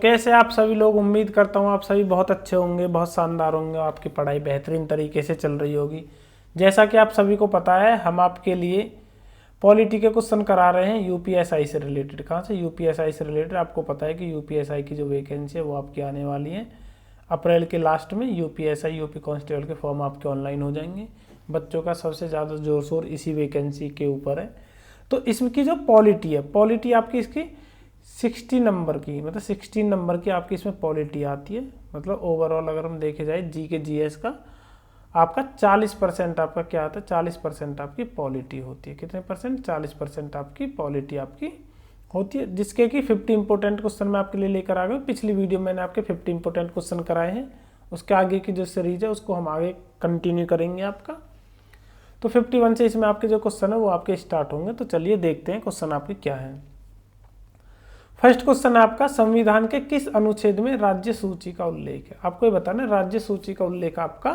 कैसे आप सभी लोग, उम्मीद करता हूँ आप सभी बहुत अच्छे होंगे, बहुत शानदार होंगे, आपकी पढ़ाई बेहतरीन तरीके से चल रही होगी। जैसा कि आप सभी को पता है, हम आपके लिए पॉलिटी के क्वेश्चन करा रहे हैं यूपीएसआई से रिलेटेड। कहाँ से? यूपीएसआई से रिलेटेड। आपको पता है कि यूपीएसआई की जो वैकेंसी है वो आपकी आने वाली है अप्रैल के लास्ट में। यूपीएसआई यूपी कांस्टेबल के फॉर्म आपके ऑनलाइन हो जाएंगे। बच्चों का सबसे ज़्यादा जोर शोर इसी वैकेंसी के ऊपर है। तो इसकी जो पॉलिटी है, पॉलिटी आपकी इसकी 60 नंबर की, मतलब 16 नंबर की आपकी इसमें पॉलिटी आती है। मतलब ओवरऑल अगर हम देखे जाए जी के जीएस का आपका 40% आपका क्या आता है, 40% आपकी पॉलिटी होती है। कितने परसेंट? 40% आपकी पॉलिटी आपकी होती है, जिसके कि 50 इंपॉर्टेंट क्वेश्चन मैं आपके लिए लेकर आ गया। पिछली वीडियो मैंने आपके 50 इंपॉर्टेंट क्वेश्चन कराए हैं, उसके आगे की जो सीरीज है उसको हम आगे कंटिन्यू करेंगे आपका। तो 51 से इसमें आपके जो क्वेश्चन है वो आपके स्टार्ट होंगे। तो चलिए देखते हैं क्वेश्चन आपके क्या है। फर्स्ट क्वेश्चन है आपका, संविधान के किस अनुच्छेद में राज्य सूची का उल्लेख है? आपको ये बताना है राज्य सूची का उल्लेख आपका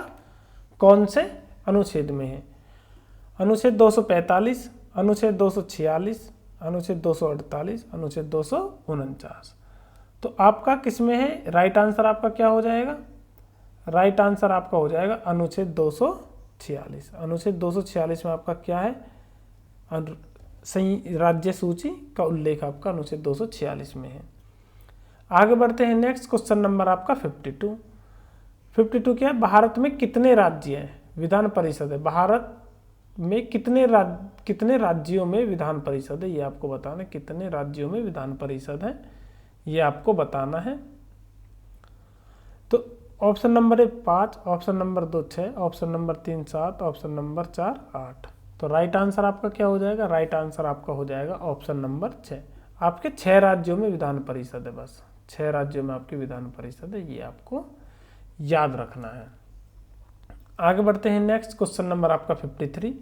कौन से अनुच्छेद में है। अनुच्छेद 245, अनुच्छेद 246, अनुच्छेद 248, अनुच्छेद 249। तो आपका किस में है? राइट आंसर आपका क्या हो जाएगा? राइट आंसर आपका हो जाएगा अनुच्छेद 246। अनुच्छेद 246 में आपका क्या है? राज्य सूची का उल्लेख आपका अनुच्छेद 246 में है। आगे बढ़ते हैं, नेक्स्ट क्वेश्चन नंबर आपका 52। 52 क्या है? भारत में कितने राज्य हैं? विधान परिषद है। भारत में कितने राज्यों में विधान परिषद है, ये आपको बताना है। कितने राज्यों में विधान परिषद है ये आपको बताना है। तो option number 1 5, option number 2 6, option number 3 7, option number 4 8। तो राइट आंसर आपका क्या हो जाएगा? राइट आंसर आपका हो जाएगा ऑप्शन नंबर 6। आपके 6 राज्यों में विधान परिषद है, बस 6 राज्यों में आपकी विधान परिषद है, ये आपको याद रखना है। आगे बढ़ते हैं, नेक्स्ट क्वेश्चन नंबर आपका 53।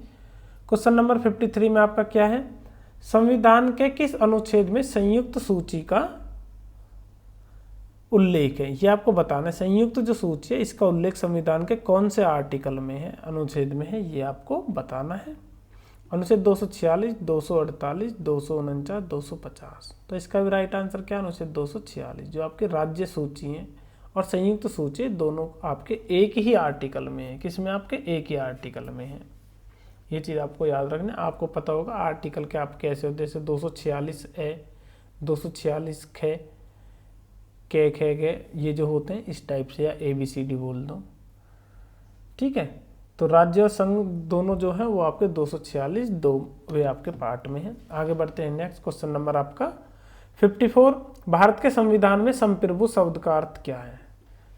क्वेश्चन नंबर 53 में आपका क्या है? संविधान के किस अनुच्छेद में संयुक्त सूची का उल्लेख है, ये आपको बताना है। संयुक्त जो सूची है इसका उल्लेख संविधान के कौन से आर्टिकल में है, अनुच्छेद में है, ये आपको बताना है। अनुच्छेद 246, 248, 249, 250। तो इसका भी राइट आंसर क्या है? अनुच्छेद 246। जो आपके राज्य सूची है और संयुक्त सूची दोनों आपके एक ही आर्टिकल में है। किसमें? आपके एक ही आर्टिकल में है। ये चीज़ आपको याद रखना। आपको पता होगा आर्टिकल के आप कैसे होते हैं, जैसे 246 ए, 246 खे, के ये जो होते हैं इस टाइप से, या ABCD बोल दो, ठीक है। तो राज्य और संघ दोनों जो है वो आपके 246 दो वे आपके पार्ट में है। आगे बढ़ते हैं, नेक्स्ट क्वेश्चन नंबर आपका 54। भारत के संविधान में संप्रभु शब्द का अर्थ क्या है?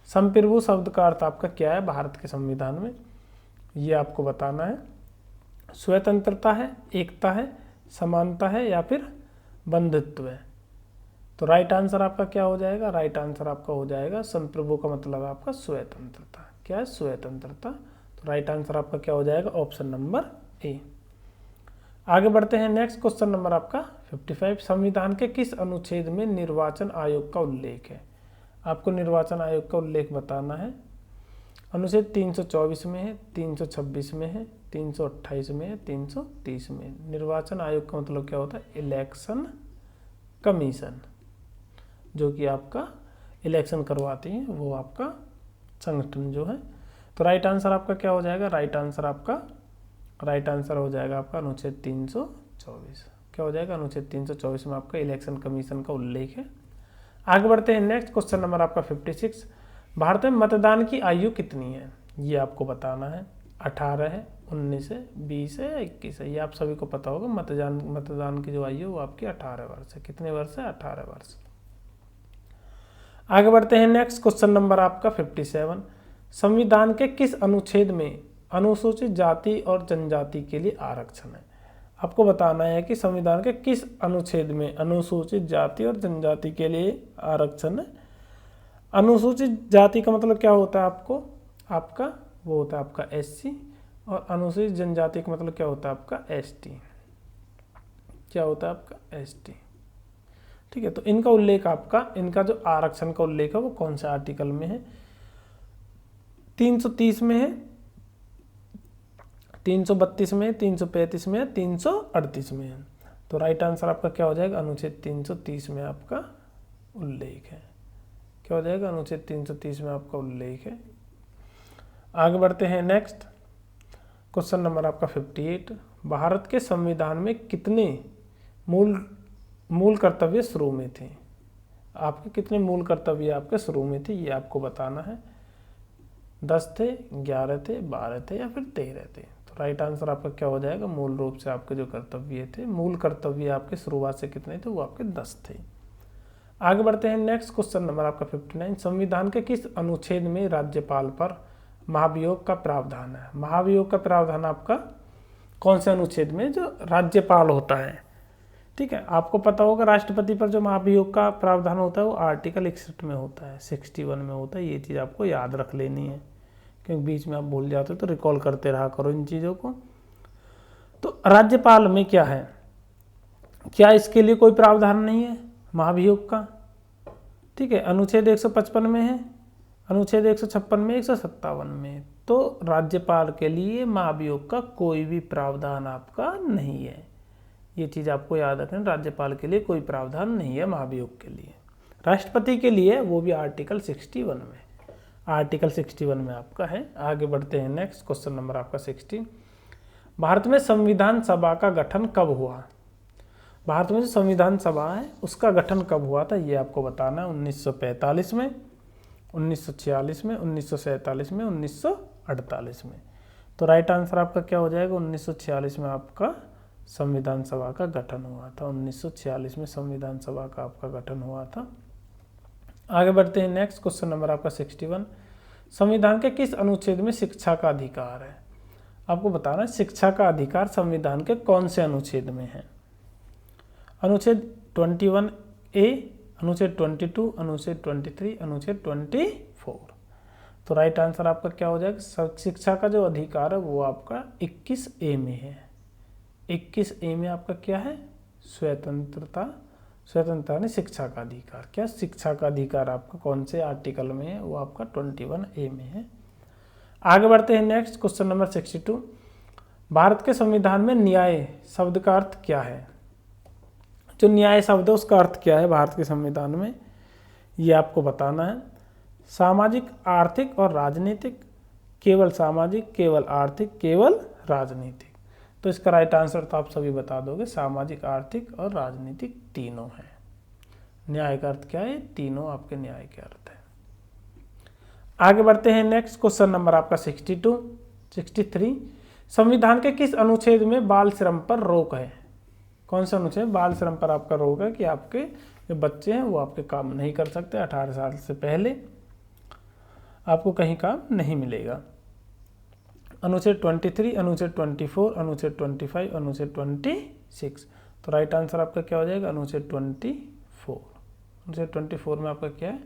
संप्रभु शब्द का अर्थ आपका क्या है भारत के संविधान में, ये आपको बताना है। स्वतंत्रता है, एकता है, समानता है, या फिर बंधुत्व है? तो राइट आंसर आपका क्या हो जाएगा? राइट आंसर आपका हो जाएगा संप्रभु का मतलब आपका स्वतंत्रता। क्या है? स्वतंत्रता। तो राइट आंसर आपका क्या हो जाएगा? Option number A. आगे बढ़ते हैं, नेक्स्ट क्वेश्चन नंबर आपका 55। संविधान के किस अनुच्छेद में निर्वाचन आयोग का उल्लेख है? आपको निर्वाचन आयोग का उल्लेख बताना है। अनुच्छेद 324 में है, 326 में है, 328 में है, 330 में। निर्वाचन आयोग का मतलब क्या होता है? इलेक्शन कमीशन, जो कि आपका इलेक्शन करवाती है, वो आपका संगठन जो है। तो राइट आंसर आपका क्या हो जाएगा? राइट आंसर हो जाएगा आपका अनुच्छेद 324। क्या हो जाएगा? अनुच्छेद 324 में आपका इलेक्शन कमीशन का उल्लेख है। आगे बढ़ते हैं, नेक्स्ट क्वेश्चन नंबर आपका 56। भारत में मतदान की आयु कितनी है? ये आपको बताना है। 18 है, 19 है, 20 है, 21 है। ये आप सभी को पता होगा। मतदान की जो आयु है वो आपकी 18 वर्ष है। कितने वर्ष है? 18 वर्ष। आगे बढ़ते हैं, नेक्स्ट क्वेश्चन नंबर आपका 57। संविधान के किस अनुच्छेद में अनुसूचित जाति और जनजाति के लिए आरक्षण है? आपको बताना है कि संविधान के किस अनुच्छेद में अनुसूचित जाति और जनजाति के लिए आरक्षण है। अनुसूचित जाति का मतलब क्या होता है आपका वो होता है आपका SC, और अनुसूचित जनजाति का मतलब क्या होता है आपका ST। क्या होता है आपका? ST, ठीक है। तो इनका उल्लेख आपका, इनका जो आरक्षण का उल्लेख है वो कौन से आर्टिकल में है? 330 में है, 332 में, 335 में, 338 में है। तो राइट आंसर आपका क्या हो जाएगा? अनुच्छेद 330 में आपका उल्लेख है। क्या हो जाएगा, अनुच्छेद 330 में आपका उल्लेख है। आगे बढ़ते हैं नेक्स्ट क्वेश्चन नंबर आपका 58। भारत के संविधान में कितने मूल कर्तव्य शुरू में थे? आपके कितने मूल कर्तव्य आपके शुरू में थे, ये आपको बताना है। 10 थे, 11 थे, 12 थे या फिर 13 थे? तो राइट आंसर आपका क्या हो जाएगा, मूल रूप से आपके जो कर्तव्य थे, मूल कर्तव्य आपके शुरुआत से कितने थे, वो आपके 10 थे। आगे बढ़ते हैं नेक्स्ट क्वेश्चन नंबर आपका 59। संविधान के किस अनुच्छेद में राज्यपाल पर महाभियोग का प्रावधान है? महाभियोग का प्रावधान आपका कौन से अनुच्छेद में, जो राज्यपाल होता है, ठीक है। आपको पता होगा राष्ट्रपति पर जो महाभियोग का प्रावधान होता है वो आर्टिकल 61 में होता है, 61 में होता है। ये चीज़ आपको याद रख लेनी है, क्योंकि बीच में आप भूल जाते हो तो रिकॉल करते रहा करो इन चीज़ों को। तो राज्यपाल में क्या है, क्या इसके लिए कोई प्रावधान नहीं है महाभियोग का, ठीक है। अनुच्छेद 155 में है, अनुच्छेद 156 में, 157 में। तो राज्यपाल के लिए महाभियोग का कोई भी प्रावधान आपका नहीं है। ये चीज़ आपको याद रखना, राज्यपाल के लिए कोई प्रावधान नहीं है महाभियोग के लिए। राष्ट्रपति के लिए वो भी आर्टिकल 61 में, आर्टिकल 61 में आपका है। आगे बढ़ते हैं नेक्स्ट क्वेश्चन नंबर आपका 60। भारत में संविधान सभा का गठन कब हुआ? भारत में जो संविधान सभा है उसका गठन कब हुआ था, ये आपको बताना है। 1945 में, 1946 में, 1947 में, 1948 में। तो राइट आंसर आपका क्या हो जाएगा, 1946 में आपका संविधान सभा का गठन हुआ था। 1946 में संविधान सभा का आपका गठन हुआ था। आगे बढ़ते हैं नेक्स्ट क्वेश्चन नंबर आपका 61। संविधान के किस अनुच्छेद में शिक्षा का अधिकार है? आपको बताना है शिक्षा का अधिकार संविधान के कौन से अनुच्छेद में है। अनुच्छेद 21A, अनुच्छेद 22, अनुच्छेद 23, अनुच्छेद 24। तो राइट आंसर आपका क्या हो जाएगा, शिक्षा का जो अधिकार है वो आपका 21A में है। 21A में आपका क्या है, स्वतंत्रता नहीं, शिक्षा का अधिकार। क्या शिक्षा का अधिकार आपका कौन से आर्टिकल में है, वो आपका 21A में है। आगे बढ़ते हैं नेक्स्ट क्वेश्चन नंबर 62। भारत के संविधान में न्याय शब्द का अर्थ क्या है? जो न्याय शब्द है उसका अर्थ क्या है भारत के संविधान में, ये आपको बताना है। सामाजिक, आर्थिक और राजनीतिक, केवल सामाजिक, केवल आर्थिक, केवल राजनीतिक। तो इसका राइट आंसर तो आप सभी बता दोगे, सामाजिक, आर्थिक और राजनीतिक तीनों है। न्याय का अर्थ क्या है, तीनों आपके न्याय के अर्थ है। आगे बढ़ते हैं नेक्स्ट क्वेश्चन नंबर आपका 63। संविधान के किस अनुच्छेद में बाल श्रम पर रोक है? कौन सा अनुच्छेद बाल श्रम पर आपका रोक है कि आपके जो बच्चे हैं वो आपके काम नहीं कर सकते, 18 साल से पहले आपको कहीं काम नहीं मिलेगा। अनुच्छेद 23, अनुच्छेद 24, अनुच्छेद 25, अनुच्छेद 26। तो राइट आंसर आपका क्या हो जाएगा, अनुच्छेद 24। अनुच्छेद 24 में आपका क्या है,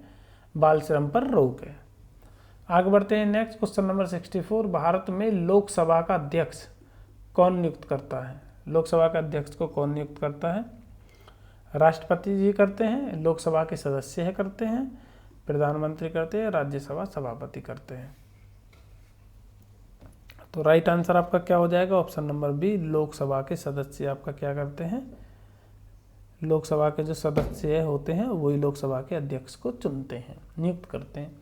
बाल श्रम पर रोक है। आगे बढ़ते हैं नेक्स्ट क्वेश्चन नंबर 64। भारत में लोकसभा का अध्यक्ष कौन नियुक्त करता है? लोकसभा का अध्यक्ष को कौन नियुक्त करता है? राष्ट्रपति जी करते हैं, लोकसभा के सदस्य है करते हैं, प्रधानमंत्री करते हैं, राज्यसभा सभापति करते हैं। तो राइट आंसर आपका क्या हो जाएगा, ऑप्शन नंबर बी, लोकसभा के सदस्य आपका क्या करते हैं, लोकसभा के जो सदस्य होते हैं वही लोकसभा के अध्यक्ष को चुनते हैं, नियुक्त करते हैं।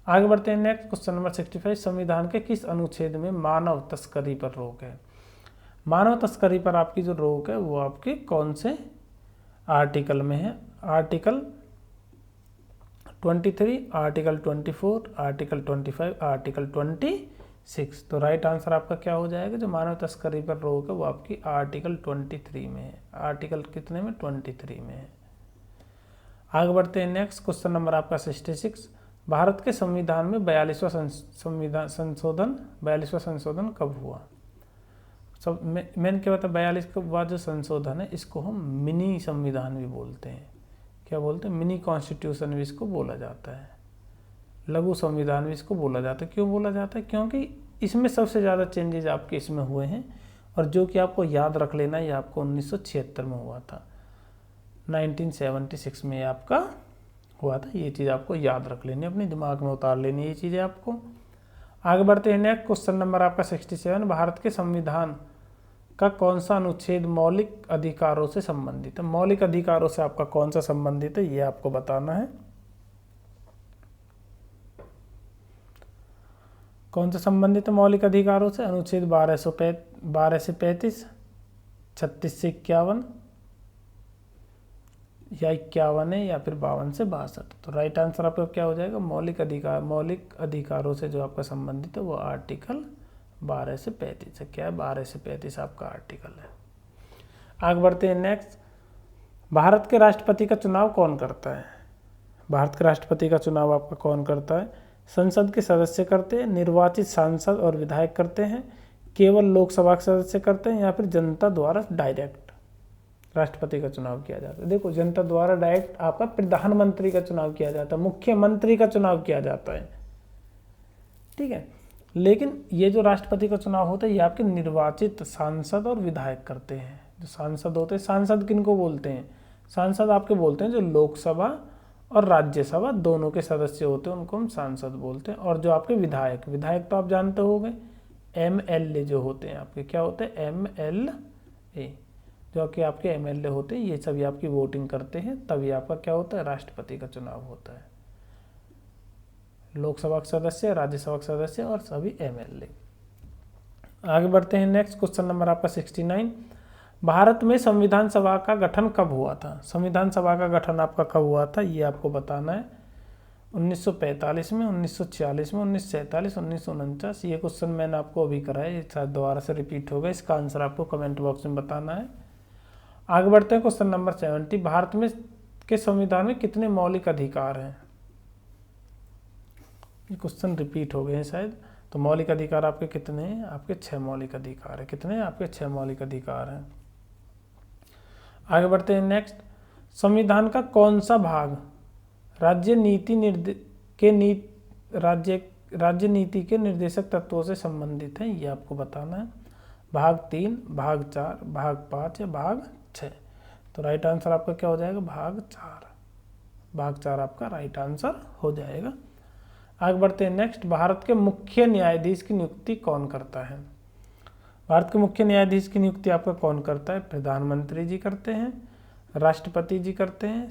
आगे बढ़ते हैं नेक्स्ट क्वेश्चन नंबर 65। संविधान के किस अनुच्छेद में मानव तस्करी पर रोक है? मानव तस्करी पर आपकी जो रोक है वो आपके कौन से आर्टिकल में है? Article 23, article 24, article 25, article 26। तो राइट आंसर आपका क्या हो जाएगा, जो मानव तस्करी पर रोक है वो आपकी आर्टिकल 23 में है। आर्टिकल कितने में, 23 में है। आगे बढ़ते हैं नेक्स्ट क्वेश्चन नंबर आपका 66। भारत के संविधान में 42वां संशोधन कब हुआ? सब मैंने क्या बताया, 42 के बाद जो संशोधन है इसको हम मिनी संविधान भी बोलते हैं। क्या बोलते हैं, मिनी कॉन्स्टिट्यूशन भी इसको बोला जाता है, लघु संविधान भी इसको बोला जाता है। क्यों बोला जाता है? क्योंकि इसमें सबसे ज़्यादा चेंजेज आपके इसमें हुए हैं, और जो कि आपको याद रख लेना, ये आपको 1976 में हुआ था, 1976 में आपका हुआ था। ये चीज़ आपको याद रख लेनी, अपने दिमाग में उतार लेनी ये चीज़ें आपको। आगे बढ़ते हैं नेक्स्ट क्वेश्चन नंबर आपका 67। भारत के संविधान का कौन सा अनुच्छेद मौलिक अधिकारों से संबंधित है? मौलिक अधिकारों से आपका कौन सा संबंधित है, ये आपको बताना है। कौन से संबंधित है मौलिक अधिकारों से? अनुच्छेद 12 से 35, 36 से 51, या 51 है, या फिर 52 से 62। तो राइट आंसर आपका क्या हो जाएगा? मौलिक अधिकारों से जो आपका संबंधित है वो आर्टिकल 12 से 35 है। क्या है? 12 से 35 आपका आर्टिकल है। आगे बढ़ते हैं नेक्स्ट। भारत के राष्ट्रपति का चुनाव कौन करता है? भारत के राष्ट्रपति का चुनाव आपका कौन करता है? संसद के सदस्य करते हैं, निर्वाचित सांसद और विधायक करते हैं, केवल लोकसभा के सदस्य करते हैं, या फिर जनता द्वारा डायरेक्ट राष्ट्रपति का चुनाव किया जाता है? देखो, जनता द्वारा डायरेक्ट आपका प्रधानमंत्री का चुनाव किया जाता है, मुख्यमंत्री का चुनाव किया जाता है, ठीक है। लेकिन ये जो राष्ट्रपति का चुनाव होता है ये आपके निर्वाचित सांसद और विधायक करते हैं। जो सांसद होते हैं, सांसद किनको बोलते हैं? सांसद आपके बोलते हैं जो लोकसभा और राज्यसभा दोनों के सदस्य होते हैं, उनको हम सांसद बोलते हैं। और जो आपके विधायक तो आप जानते होंगे, MLA जो होते हैं आपके, क्या होते हैं? MLA, जो कि आपके MLA होते हैं, ये सभी आपकी वोटिंग करते हैं, तभी आपका क्या होता है? राष्ट्रपति का चुनाव होता है। लोकसभा के सदस्य, राज्यसभा के सदस्य और सभी MLA। आगे बढ़ते हैं नेक्स्ट। क्वेश्चन नंबर आपका 69। भारत में संविधान सभा का गठन कब हुआ था? संविधान सभा का गठन आपका कब हुआ था ये आपको बताना है। 1945 में, 1946 में, 1947, 1949। ये क्वेश्चन मैंने आपको अभी कराया, ये शायद दोबारा से रिपीट होगा। इसका आंसर आपको कमेंट बॉक्स में बताना है। आगे बढ़ते हैं क्वेश्चन नंबर 70। भारत में के संविधान में कितने मौलिक अधिकार हैं? ये क्वेश्चन रिपीट हो गए हैं शायद। तो मौलिक अधिकार आपके कितने हैं? आपके 6 मौलिक अधिकार है। कितने हैं? आपके 6 मौलिक अधिकार हैं। आगे बढ़ते हैं नेक्स्ट। संविधान का कौन सा भाग राज्य नीति के निर्देशक तत्वों से संबंधित है? ये आपको बताना है। भाग 3, भाग 4, भाग 5 या भाग 6? तो राइट आंसर आपका क्या हो जाएगा? भाग 4। भाग 4 आपका राइट आंसर हो जाएगा। आगे बढ़ते हैं नेक्स्ट। भारत के मुख्य न्यायाधीश की नियुक्ति कौन करता है? भारत के मुख्य न्यायाधीश की नियुक्ति आपका कौन करता है? प्रधानमंत्री जी करते हैं, राष्ट्रपति जी करते हैं,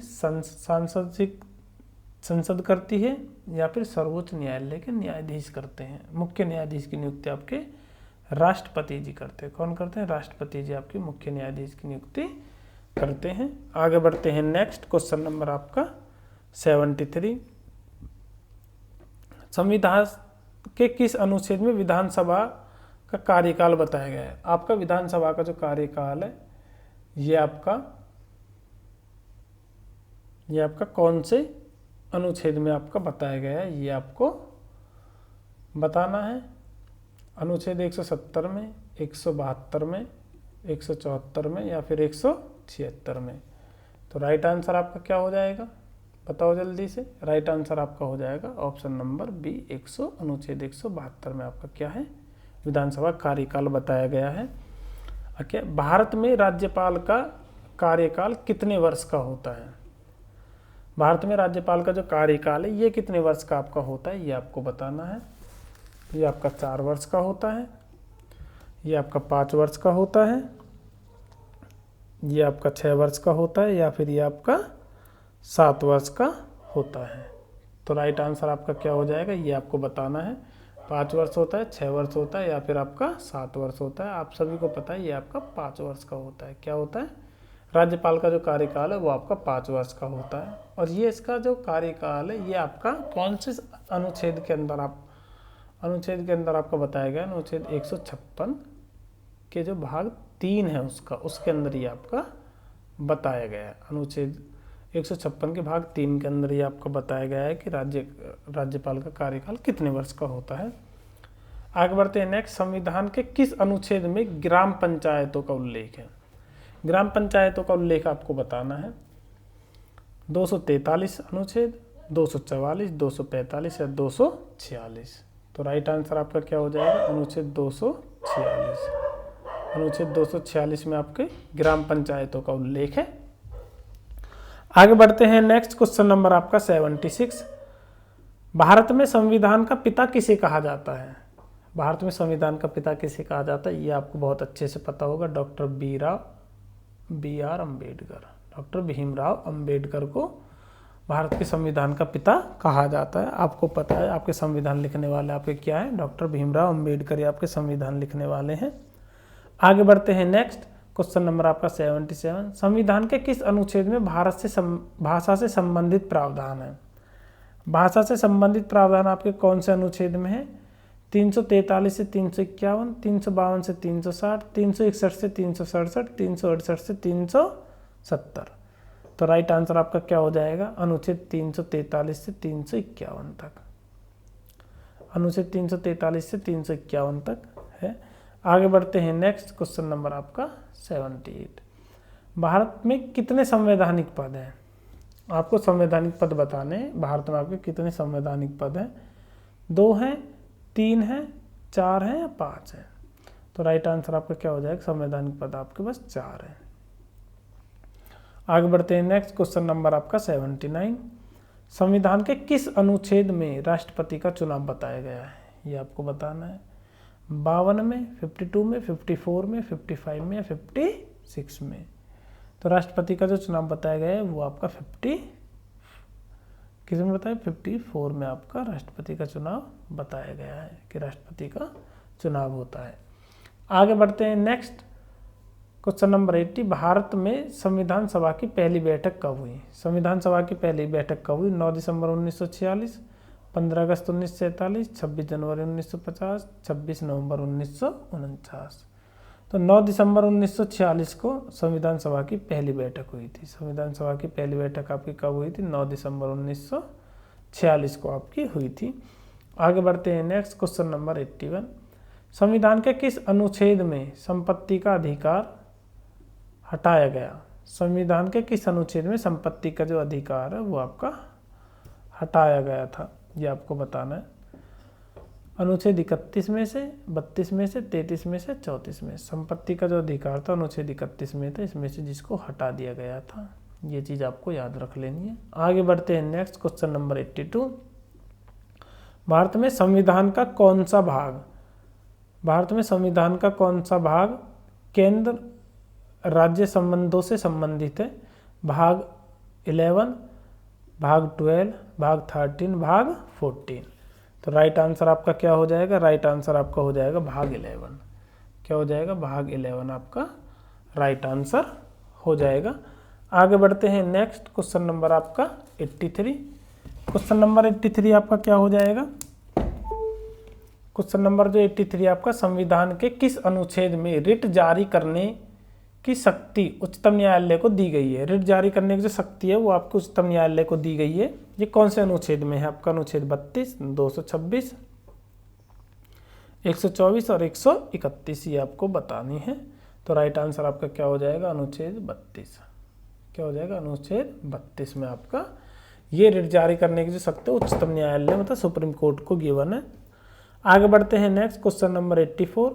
संसद करती है, या फिर सर्वोच्च न्यायालय के न्यायाधीश करते हैं। मुख्य न्यायाधीश की नियुक्ति आपके राष्ट्रपति जी करते हैं। कौन करते हैं? राष्ट्रपति जी आपके मुख्य न्यायाधीश की नियुक्ति करते हैं। आगे बढ़ते हैं नेक्स्ट। क्वेश्चन नंबर आपका 73। संविधान के किस अनुच्छेद में विधानसभा का कार्यकाल बताया गया है? आपका विधानसभा का जो कार्यकाल है ये आपका कौन से अनुच्छेद में आपका बताया गया है, ये आपको बताना है। अनुच्छेद 170 में, 172 में, 174 में, या फिर 176 में? तो राइट आंसर आपका क्या हो जाएगा? बताओ जल्दी से। राइट आंसर आपका हो जाएगा ऑप्शन नंबर बी, अनुच्छेद 172 में आपका क्या है? विधानसभा कार्यकाल बताया गया है। ओके। भारत में राज्यपाल का कार्यकाल कितने वर्ष का होता है? भारत में राज्यपाल का जो कार्यकाल है ये कितने वर्ष का आपका होता है, ये आपको बताना है। ये आपका 4 वर्ष का होता है, ये आपका 5 वर्ष का होता है, ये आपका 6 वर्ष का होता है, या फिर ये आपका 7 वर्ष का होता है? तो राइट आंसर आपका क्या हो जाएगा? ये आपको बताना है। 5 वर्ष होता है, 6 वर्ष होता है, या फिर आपका 7 वर्ष होता है? आप सभी को पता है ये आपका 5 वर्ष का होता है। क्या होता है? राज्यपाल का जो कार्यकाल है वो आपका 5 वर्ष का होता है। और ये इसका जो कार्यकाल है ये आपका कौन से अनुच्छेद के अंदर आपका बताया गया? अनुच्छेद 156 के जो भाग 3 है उसके अंदर ये आपका बताया गया है। अनुच्छेद 156 के भाग 3 के अंदर ये आपको बताया गया है कि राज्यपाल का कार्यकाल कितने वर्ष का होता है। आगे बढ़ते हैं नेक्स्ट। संविधान के किस अनुच्छेद में ग्राम पंचायतों का उल्लेख है? ग्राम पंचायतों का उल्लेख आपको बताना है। 243 अनुच्छेद, 244, 245 या 246? तो राइट आंसर आपका क्या हो जाएगा? अनुच्छेद 246। अनुच्छेद 246 में आपके ग्राम पंचायतों का उल्लेख है। आगे बढ़ते हैं नेक्स्ट। क्वेश्चन नंबर आपका 76। भारत में संविधान का पिता किसे कहा जाता है? भारत में संविधान का पिता किसे कहा जाता है ये आपको बहुत अच्छे से पता होगा। Doctor B R Ambedkar. Doctor Bhimrao Ambedkar को भारत के संविधान का पिता कहा जाता है। आपको पता है आपके संविधान लिखने वाले आपके क्या है, डॉक्टर भीमराव अंबेडकर आपके संविधान लिखने वाले हैं। आगे बढ़ते हैं नेक्स्ट क्वेश्चन नंबर आपका 77। संविधान के किस अनुच्छेद में भारत से भाषा से संबंधित प्रावधान है? भाषा से संबंधित प्रावधान आपके कौन से अनुच्छेद में है? 343 से 351, 352 से 360, 361 से 367, 368 से 370। तो राइट आंसर आपका क्या हो जाएगा? अनुच्छेद 343 से 351 तक। अनुच्छेद 343 से 351 तक है। आगे बढ़ते हैं नेक्स्ट क्वेश्चन नंबर आपका 78। भारत में कितने संवैधानिक पद हैं? आपको संवैधानिक पद बताने हैं। भारत में आपके कितने संवैधानिक पद हैं? 2 हैं, 3 हैं, 4 हैं या 5 हैं? तो राइट आंसर आपका क्या हो जाएगा? संवैधानिक पद आपके पास 4 हैं। आगे बढ़ते हैं नेक्स्ट क्वेश्चन नंबर आपका 79। संविधान के किस अनुच्छेद में राष्ट्रपति का चुनाव बताया गया है? ये आपको बताना है। 52 में, 52 में, 54 में, 55 में या 56 में? तो राष्ट्रपति का जो चुनाव बताया गया है वो आपका 50 किस में बताया? 54 में आपका राष्ट्रपति का चुनाव बताया गया है कि राष्ट्रपति का चुनाव होता है। आगे बढ़ते हैं नेक्स्ट क्वेश्चन नंबर 80। भारत में संविधान सभा की पहली बैठक कब हुई? संविधान सभा की पहली बैठक कब हुई? 9 दिसंबर 1946, 15 अगस्त 1947, 26 जनवरी 1950, 26 नवंबर 1949। तो 9 दिसंबर 1946 को संविधान सभा की पहली बैठक हुई थी। संविधान सभा की पहली बैठक आपकी कब हुई थी? 9 दिसंबर 1946 को आपकी हुई थी। आगे बढ़ते हैं नेक्स्ट क्वेश्चन नंबर 81। संविधान के किस अनुच्छेद में संपत्ति का अधिकार हटाया गया? संविधान के किस अनुच्छेद में संपत्ति का जो अधिकार है वो आपका हटाया गया था? ये आपको बताना है। अनुच्छेद 31 में से, 32 में से, 33 में से, 34 में संपत्ति का जो अधिकार था अनुच्छेद 31 में था, इसमें से जिसको हटा दिया गया था। ये चीज़ आपको याद रख लेनी है। आगे बढ़ते हैं नेक्स्ट क्वेश्चन नंबर 82। भारत में संविधान का कौन सा भाग, भारत में संविधान का कौन सा भाग केंद्र राज्य संबंधों से संबंधित है? भाग 11, भाग 12, भाग 13, भाग 14। तो राइट आंसर आपका क्या हो जाएगा? राइट आंसर आपका हो जाएगा भाग 11। क्या हो जाएगा? भाग 11 आपका राइट आंसर हो जाएगा। आगे बढ़ते हैं नेक्स्ट क्वेश्चन नंबर आपका 83। क्वेश्चन नंबर 83 आपका क्या हो जाएगा? क्वेश्चन नंबर जो 83 आपका, संविधान के किस अनुच्छेद में रिट जारी करने की शक्ति उच्चतम न्यायालय को दी गई है? रिट जारी करने की जो शक्ति है वो आपको उच्चतम न्यायालय को दी गई है। ये कौन से अनुच्छेद में है? आपका अनुच्छेद 32, 226, 124 और 131 ये आपको बतानी है। तो राइट आंसर आपका क्या हो जाएगा? अनुच्छेद 32। क्या हो जाएगा? अनुच्छेद 32 में आपका ये रिट जारी करने की जो शक्ति उच्चतम न्यायालय मतलब सुप्रीम कोर्ट को गिवन है। आगे बढ़ते हैं नेक्स्ट क्वेश्चन नंबर 84।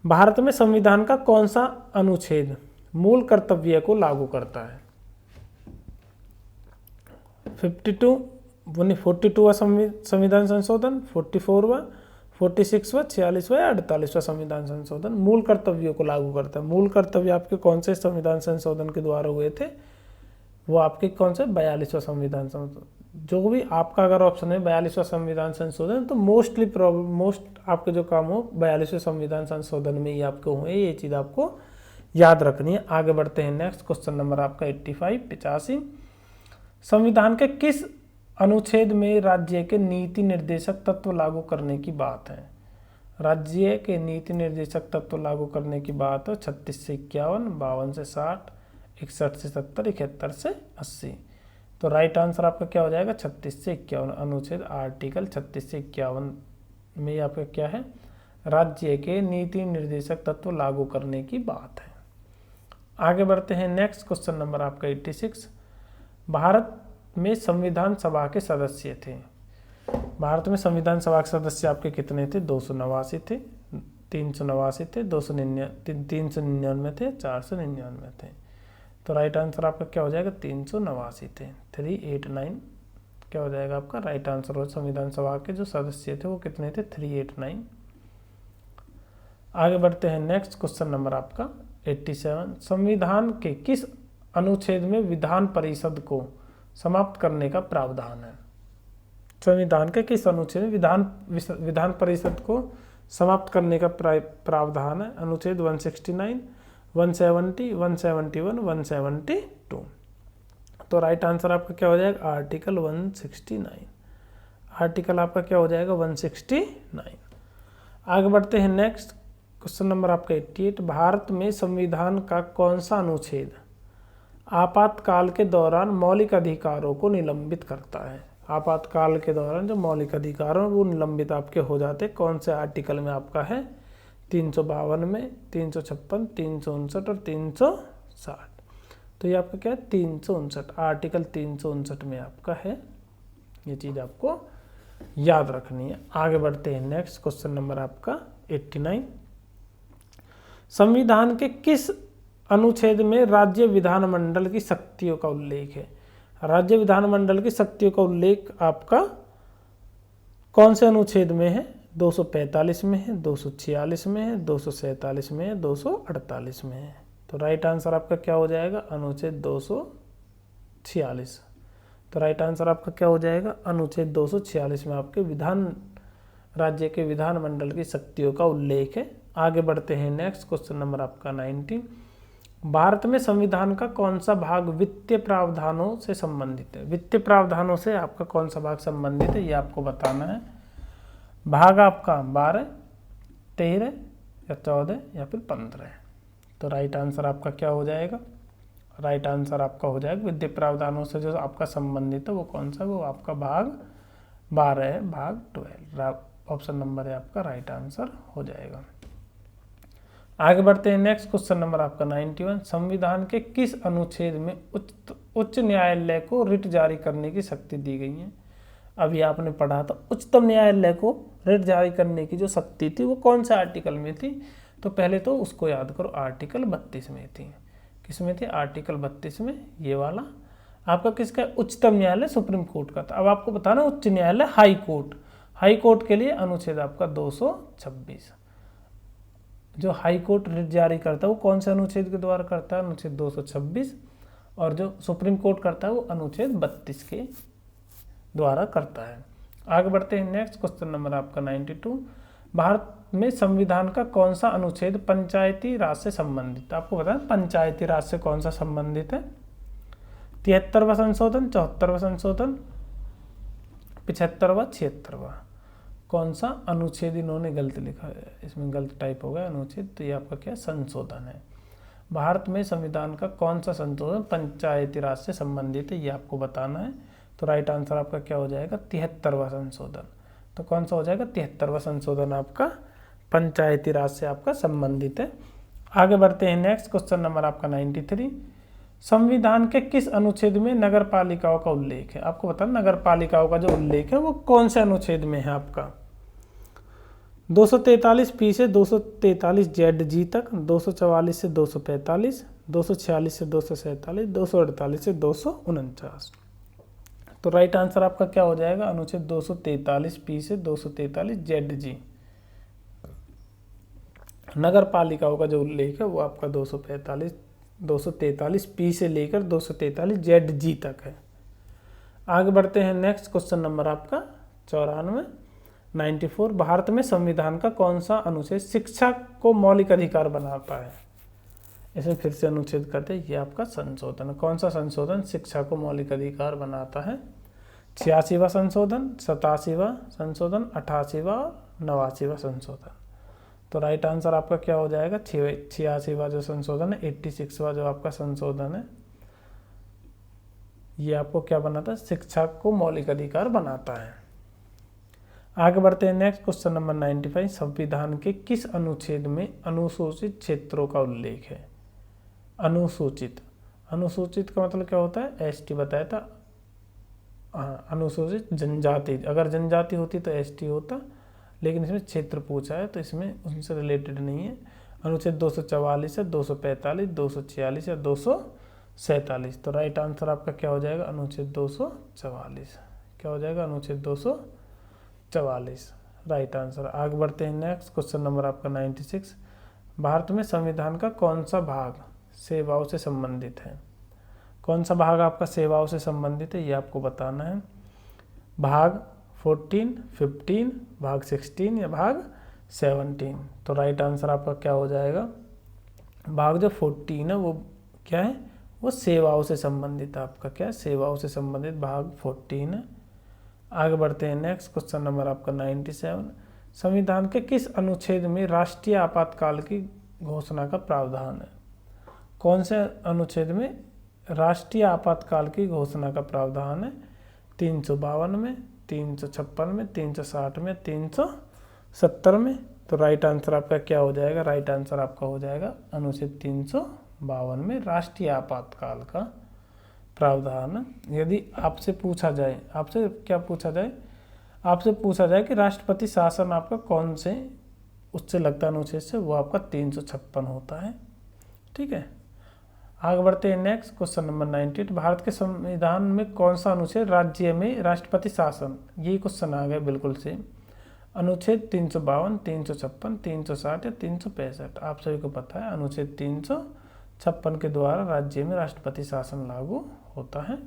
भारत में संविधान का कौन सा अनुच्छेद मूल कर्तव्य को लागू करता है? 42वां संविधान संशोधन, 44वां, 46वां, 46वां या 48वां संविधान संशोधन मूल कर्तव्यों को लागू करता है। मूल कर्तव्य आपके कौन से संविधान संशोधन के द्वारा हुए थे? वो आपके कौन से? 42वां संविधान संशोधन। जो भी आपका अगर ऑप्शन है 42वां संविधान संशोधन, तो मोस्ट आपके जो काम हो 42वें संविधान संशोधन में ही आपको हुए। ये चीज़ आपको याद रखनी है। आगे बढ़ते हैं नेक्स्ट क्वेश्चन नंबर आपका 85। संविधान के किस अनुच्छेद में राज्य के नीति निर्देशक तत्व लागू करने की बात है? राज्य के नीति निर्देशक तत्व लागू करने की बात है 36 से 51, 52 से 60, 61 से 70, 71 से 80। तो राइट आंसर आपका क्या हो जाएगा? 36 से 51 अनुच्छेद आर्टिकल 36 से 51 में आपका क्या है? राज्य के नीति निर्देशक तत्व लागू करने की बात है। आगे बढ़ते हैं नेक्स्ट क्वेश्चन नंबर आपका 86। भारत में संविधान सभा के सदस्य थे। भारत में संविधान सभा के सदस्य आपके कितने थे? 289 थे, 389 थे, 399 थे, 499 थे। तो राइट आंसर आपका क्या हो जाएगा? 389 थे, 389। क्या हो जाएगा आपका? राइट आंसर हो संविधान सभा के जो सदस्य थे वो कितने थे? 389। आगे बढ़ते हैं नेक्स्ट क्वेश्चन नंबर आपका 87। संविधान के किस अनुच्छेद में विधान परिषद को समाप्त करने का प्रावधान है। संविधान के किस अनुच्छेद में विधान परिषद को समाप्त करने का प्रावधान है? अनुच्छेद 169, 170, 171, 172। तो राइट आंसर आपका क्या हो जाएगा? आर्टिकल 169। आर्टिकल आपका क्या हो जाएगा? 169। आगे बढ़ते हैं नेक्स्ट क्वेश्चन नंबर आपका 88। भारत में संविधान का कौन सा अनुच्छेद आपातकाल के दौरान मौलिक अधिकारों को निलंबित करता है? आपातकाल के दौरान जो मौलिक अधिकार हैं वो निलंबित आपके हो जाते हैं। कौन से आर्टिकल में आपका है? 352 में, 356, 359 और 360। तो ये आपका क्या है? 359, आर्टिकल 359 में आपका है। ये चीज़ आपको याद रखनी है। आगे बढ़ते हैं नेक्स्ट क्वेश्चन नंबर आपका 89। संविधान के किस अनुच्छेद में राज्य विधानमंडल की शक्तियों का उल्लेख है? राज्य विधानमंडल की शक्तियों का उल्लेख आपका कौन से अनुच्छेद में है? 245 में है, 246 में है, 247 में है, 248 में है। तो राइट आंसर आपका क्या हो जाएगा? अनुच्छेद 246। तो राइट आंसर आपका क्या हो जाएगा? अनुच्छेद 246 में आपके राज्य के विधानमंडल की शक्तियों का उल्लेख है। आगे बढ़ते हैं नेक्स्ट क्वेश्चन नंबर आपका 90। भारत में संविधान का कौन सा भाग वित्तीय प्रावधानों से संबंधित है? वित्तीय प्रावधानों से आपका कौन सा भाग संबंधित है ये आपको बताना है। भाग आपका 12, 13 या 14 या फिर 15 है। तो राइट आंसर आपका क्या हो जाएगा? राइट आंसर आपका हो जाएगा वित्तीय प्रावधानों से जो आपका संबंधित है वो कौन सा? वो आपका भाग 12 है, भाग 12। ऑप्शन नंबर है आपका राइट आंसर हो जाएगा। आगे बढ़ते हैं नेक्स्ट क्वेश्चन नंबर आपका 91। संविधान के किस अनुच्छेद में उच्च न्यायालय को रिट जारी करने की शक्ति दी गई है? अभी आपने पढ़ा था उच्चतम न्यायालय को रिट जारी करने की जो शक्ति थी वो कौन से आर्टिकल में थी? तो पहले तो उसको याद करो, आर्टिकल 32 में थी। किस में थी? आर्टिकल 32 में। ये वाला आपका किसका? उच्चतम न्यायालय सुप्रीम कोर्ट का था। अब आपको बताना उच्च न्यायालय हाई कोर्ट। हाई कोर्ट के लिए अनुच्छेद आपका 226। जो हाई कोर्ट रिट जारी करता है वो कौन से अनुच्छेद के द्वारा करता है? अनुच्छेद 226। और जो सुप्रीम कोर्ट करता है वो अनुच्छेद 32 के द्वारा करता है। आगे बढ़ते हैं नेक्स्ट क्वेश्चन नंबर आपका 92। भारत में संविधान का कौन सा अनुच्छेद पंचायती राज से संबंधित है? आपको बताएं पंचायती राज से कौन सा संबंधित है? 73वां संशोधन, 74वां संशोधन, 75वां, 76वां। कौन सा अनुच्छेद इन्होंने गलत लिखा है? इसमें गलत टाइप हो गया अनुच्छेद। तो ये आपका क्या संशोधन है? भारत में संविधान का कौन सा संशोधन पंचायती राज से संबंधित है ये आपको बताना है। तो राइट आंसर आपका क्या हो जाएगा? 73वां संशोधन। तो कौन सा हो जाएगा? 73वां संशोधन आपका पंचायती राज से आपका संबंधित है। आगे बढ़ते हैं नेक्स्ट क्वेश्चन नंबर आपका 93। संविधान के किस अनुच्छेद में नगर पालिकाओं का उल्लेख है? आपको बताना नगर पालिकाओं का जो उल्लेख है वो कौन से अनुच्छेद में है आपका? 243 पी से 243 जेड जी तक, 244 से 245, 246 से 247, 248 से 249। तो राइट आंसर आपका क्या हो जाएगा? अनुच्छेद 243 पी से 243 जेड जी। नगर पालिकाओं का जो उल्लेख है वो आपका 243 पी से लेकर 243 जेड जी तक है। आगे बढ़ते हैं नेक्स्ट क्वेश्चन नंबर आपका 94। भारत में संविधान का कौन सा अनुच्छेद शिक्षा को मौलिक अधिकार बनाता है? इसमें फिर से अनुच्छेद करते हैं। ये आपका संशोधन, कौन सा संशोधन शिक्षा को मौलिक अधिकार बनाता है? 86वां संशोधन, 87वां संशोधन, 88वां और 89वां संशोधन। तो राइट आंसर आपका क्या हो जाएगा? 86वां जो संशोधन है, 86वां जो आपका संशोधन है, ये आपको क्या बनाता है? शिक्षा को मौलिक अधिकार बनाता है। आगे बढ़ते हैं नेक्स्ट क्वेश्चन नंबर 95। संविधान के किस अनुच्छेद में अनुसूचित क्षेत्रों का उल्लेख है? अनुसूचित का मतलब क्या होता है? एसटी बताया था। अनुसूचित जनजाति, अगर जनजाति होती तो एसटी होता, लेकिन इसमें क्षेत्र पूछा है तो इसमें उनसे रिलेटेड नहीं है। अनुच्छेद 244 है, 245, 246 या 247। तो राइट आंसर आपका क्या हो जाएगा? अनुच्छेद 244। क्या हो जाएगा? अनुच्छेद 244 राइट आंसर। आगे बढ़ते हैं नेक्स्ट क्वेश्चन नंबर आपका 96। भारत में संविधान का कौन सा भाग सेवाओं से संबंधित है? कौन सा भाग आपका सेवाओं से संबंधित है ये आपको बताना है। भाग 14, 15, भाग 16 या भाग 17। तो राइट आंसर आपका क्या हो जाएगा, भाग जो 14 है वो क्या है, वो सेवाओं से संबंधित है। आपका क्या है, सेवाओं से संबंधित भाग 14 है। आगे बढ़ते हैं नेक्स्ट क्वेश्चन नंबर आपका 97। संविधान के किस अनुच्छेद में राष्ट्रीय आपातकाल की घोषणा का प्रावधान है। कौन से अनुच्छेद में राष्ट्रीय आपातकाल की घोषणा का प्रावधान है। 352 में, 356 में, 360 में, 370 में। तो राइट आंसर आपका क्या हो जाएगा, राइट आंसर आपका हो जाएगा अनुच्छेद 352 में राष्ट्रीय आपातकाल का प्रावधान। यदि आपसे पूछा जाए, आपसे क्या पूछा जाए, आपसे पूछा जाए कि राष्ट्रपति शासन आपका कौन से उससे लगता अनुच्छेद से, वो आपका 356 होता है। ठीक है, आगे बढ़ते हैं नेक्स्ट क्वेश्चन नंबर 98। भारत के संविधान में कौन सा अनुच्छेद राज्य में राष्ट्रपति शासन, ये क्वेश्चन आ गया बिल्कुल सेम। अनुच्छेद 352, 356, 360 या 365। आप सभी को पता है अनुच्छेद 356 के द्वारा राज्य में राष्ट्रपति शासन लागू होता है।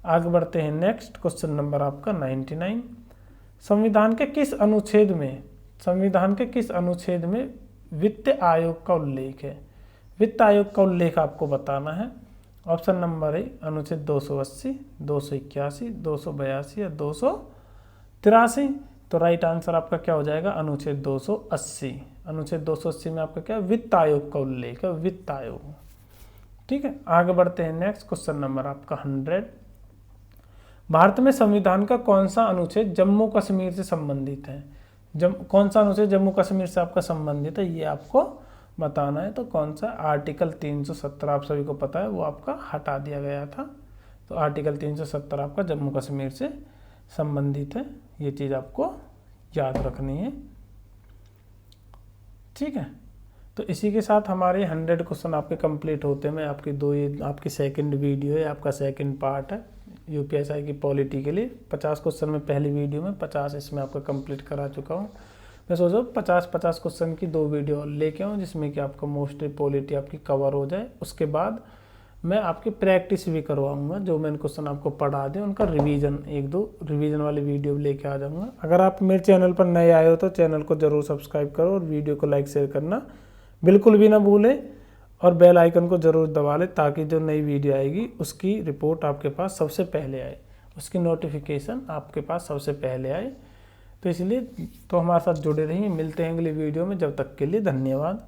आगे बढ़ते हैं नेक्स्ट क्वेश्चन नंबर आपका 99। संविधान के किस अनुच्छेद में, संविधान के किस अनुच्छेद में वित्त आयोग का उल्लेख है। वित्त आयोग का उल्लेख आपको बताना है। ऑप्शन नंबर ए अनुच्छेद 280, 281, 282 या 283। तो राइट आंसर आपका क्या हो जाएगा, अनुच्छेद 280। अनुच्छेद 280 में आपका क्या, वित्त आयोग का उल्लेख है, वित्त आयोग। ठीक है, आगे बढ़ते हैं नेक्स्ट क्वेश्चन नंबर आपका 100। भारत में संविधान का कौन सा अनुच्छेद जम्मू कश्मीर से संबंधित है। कौन सा अनुच्छेद जम्मू कश्मीर से आपका संबंधित है ये आपको बताना है। तो कौन सा, आर्टिकल 370 आप सभी को पता है वो आपका हटा दिया गया था। तो आर्टिकल 370 आपका जम्मू कश्मीर से संबंधित है, ये चीज़ आपको याद रखनी है। ठीक है, तो इसी के साथ हमारे 100 क्वेश्चन आपके कंप्लीट होते हैं। मैं आपकी ये आपकी सेकंड वीडियो है, आपका सेकंड पार्ट है यूपीएसआई की पॉलिटी के लिए। 50 क्वेश्चन में पहली वीडियो में 50 इसमें आपका कंप्लीट करा चुका हूँ। मैं सोचा 50 क्वेश्चन की 2 वीडियो लेके आऊँ जिसमें कि आपका मोस्टली पॉलिटी आपकी कवर हो जाए। उसके बाद मैं आपकी प्रैक्टिस भी करवाऊंगा, जो मैंने क्वेश्चन आपको पढ़ा दें उनका रिवीजन, 1-2 रिवीजन वाली वीडियो लेके आ जाऊंगा। अगर आप मेरे चैनल पर नए आए हो तो चैनल को जरूर सब्सक्राइब करो और वीडियो को लाइक शेयर करना बिल्कुल भी ना भूलें, और बेल आइकन को जरूर दबा लें ताकि जो नई वीडियो आएगी उसकी रिपोर्ट आपके पास सबसे पहले आए, उसकी नोटिफिकेशन आपके पास सबसे पहले आए। तो इसलिए तो हमारे साथ जुड़े रहिए। मिलते हैं अगली वीडियो में, जब तक के लिए धन्यवाद।